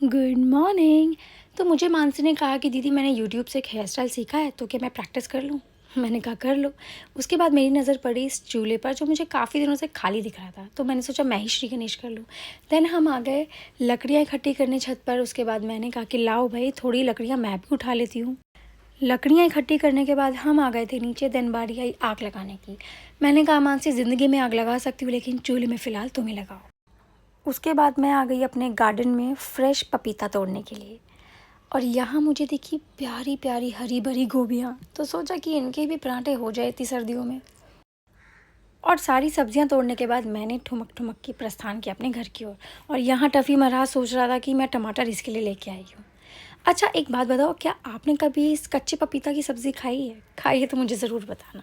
Good morning. तो मुझे मानसी ने कहा कि दीदी मैंने यूट्यूब से एक हेयर स्टाइल सीखा है तो क्या मैं प्रैक्टिस कर लूँ। मैंने कहा कर लो। उसके बाद मेरी नज़र पड़ी इस चूल्हे पर जो मुझे काफ़ी दिनों से खाली दिख रहा था, तो मैंने सोचा मैं ही श्री गणेश कर लूँ। देन हम आ गए लकड़ियाँ इकट्ठी करने छत पर। उसके बाद मैंने कहा कि लाओ भाई थोड़ी लकड़ियाँ मैं भी उठा लेती हूँ। लकड़ियाँ इकट्ठी करने के बाद हम आ गए थे नीचे। देन बारी आई आग लगाने की। मैंने कहा मानसी ज़िंदगी में आग लगा सकती हूँ लेकिन चूल्हे में फ़िलहाल तुम ही लगाओ। उसके बाद मैं आ गई अपने गार्डन में फ्रेश पपीता तोड़ने के लिए। और यहाँ मुझे दिखी प्यारी प्यारी हरी भरी गोभियाँ, तो सोचा कि इनके भी पराठे हो जाए इतनी सर्दियों में। और सारी सब्जियाँ तोड़ने के बाद मैंने ठुमक ठुमक की प्रस्थान किया अपने घर की ओर। और यहाँ टफ़ी महाराज सोच रहा था कि मैं टमाटर इसके लिए लेके आई हूँ। अच्छा एक बात बताओ, क्या आपने कभी इस कच्चे पपीता की सब्ज़ी खाई है? खाई है तो मुझे ज़रूर बताना।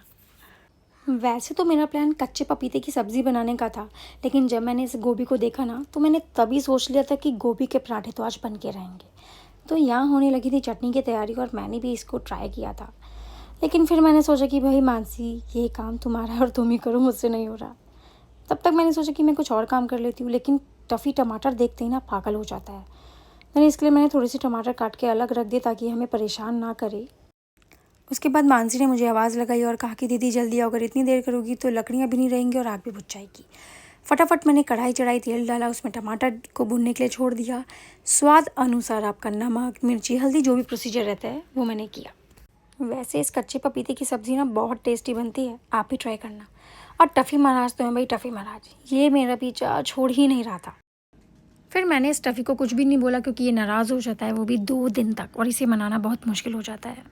वैसे तो मेरा प्लान कच्चे पपीते की सब्ज़ी बनाने का था, लेकिन जब मैंने इस गोभी को देखा ना तो मैंने तभी सोच लिया था कि गोभी के पराठे तो आज बन के रहेंगे। तो यहाँ होने लगी थी चटनी की तैयारी और मैंने भी इसको ट्राई किया था। लेकिन फिर मैंने सोचा कि भाई मानसी ये काम तुम्हारा है और तुम ही करो, मुझसे नहीं हो रहा। तब तक मैंने सोचा कि मैं कुछ और काम कर लेती हूँ, लेकिन टफ़ी टमाटर देखते ही ना पागल हो जाता है। इसके लिए मैंने थोड़े से टमाटर काट के अलग रख दिए ताकि हमें परेशान ना करे। उसके बाद मानसी ने मुझे आवाज़ लगाई और कहा कि दीदी जल्दी आओ, अगर इतनी देर करोगी तो लकड़ियाँ भी नहीं रहेंगी और आग भी बुझ जाएगी। फटाफट मैंने कढ़ाई चढ़ाई, तेल डाला, उसमें टमाटर को भूनने के लिए छोड़ दिया। स्वाद अनुसार आपका नमक मिर्ची हल्दी जो भी प्रोसीजर रहता है वो मैंने किया। वैसे इस कच्चे पपीते की सब्ज़ी ना बहुत टेस्टी बनती है, आप भी ट्राई करना। और टफ़ी महाराज तो है भाई, टफ़ी महाराज ये मेरा पीछा छोड़ ही नहीं रहा था। फिर मैंने इस टफ़ी को कुछ भी नहीं बोला क्योंकि ये नाराज़ हो जाता है, वो भी 2 दिन तक, और इसे मनाना बहुत मुश्किल हो जाता है।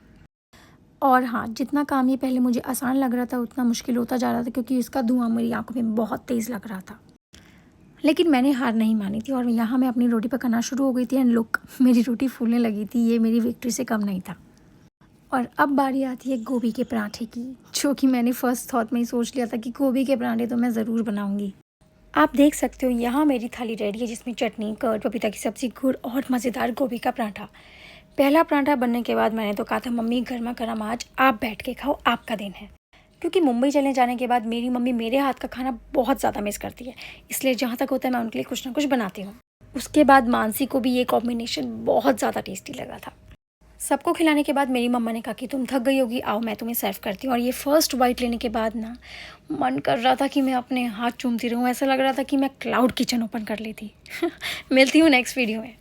और हाँ, जितना काम ये पहले मुझे आसान लग रहा था उतना मुश्किल होता जा रहा था क्योंकि इसका धुआं मेरी आंखों में बहुत तेज़ लग रहा था। लेकिन मैंने हार नहीं मानी थी और यहाँ मैं अपनी रोटी पकाना शुरू हो गई थी एंड लुक, मेरी रोटी फूलने लगी थी। ये मेरी विक्ट्री से कम नहीं था। और अब बारी आती है गोभी के पराठे की, जो कि मैंने फर्स्ट थॉट में ही सोच लिया था कि गोभी के पराठे तो मैं ज़रूर बनाऊँगी। आप देख सकते हो यहाँ मेरी थाली रेडी है जिसमें चटनी, कर्ड, पपीता की सब्ज़ी, गुड़ और मज़ेदार गोभी का पराठा। पहला पराठा बनने के बाद मैंने तो कहा था मम्मी गर्मा गर्म आज आप बैठ के खाओ, आपका दिन है। क्योंकि मुंबई चले जाने के बाद मेरी मम्मी मेरे हाथ का खाना बहुत ज़्यादा मिस करती है, इसलिए जहाँ तक होता है मैं उनके लिए कुछ ना कुछ बनाती हूँ। उसके बाद मानसी को भी ये कॉम्बिनेशन बहुत ज़्यादा टेस्टी लगा था। सबको खिलाने के बाद मेरी मम्मा ने कहा कि तुम थक गई होगी, आओ मैं तुम्हें सर्व करती हूँ। और ये फर्स्ट बाइट लेने के बाद ना मन कर रहा था कि मैं अपने हाथ चूमती रहूँ, ऐसा लग रहा था कि मैं क्लाउड किचन ओपन कर लेती। मिलती हूँ नेक्स्ट वीडियो में।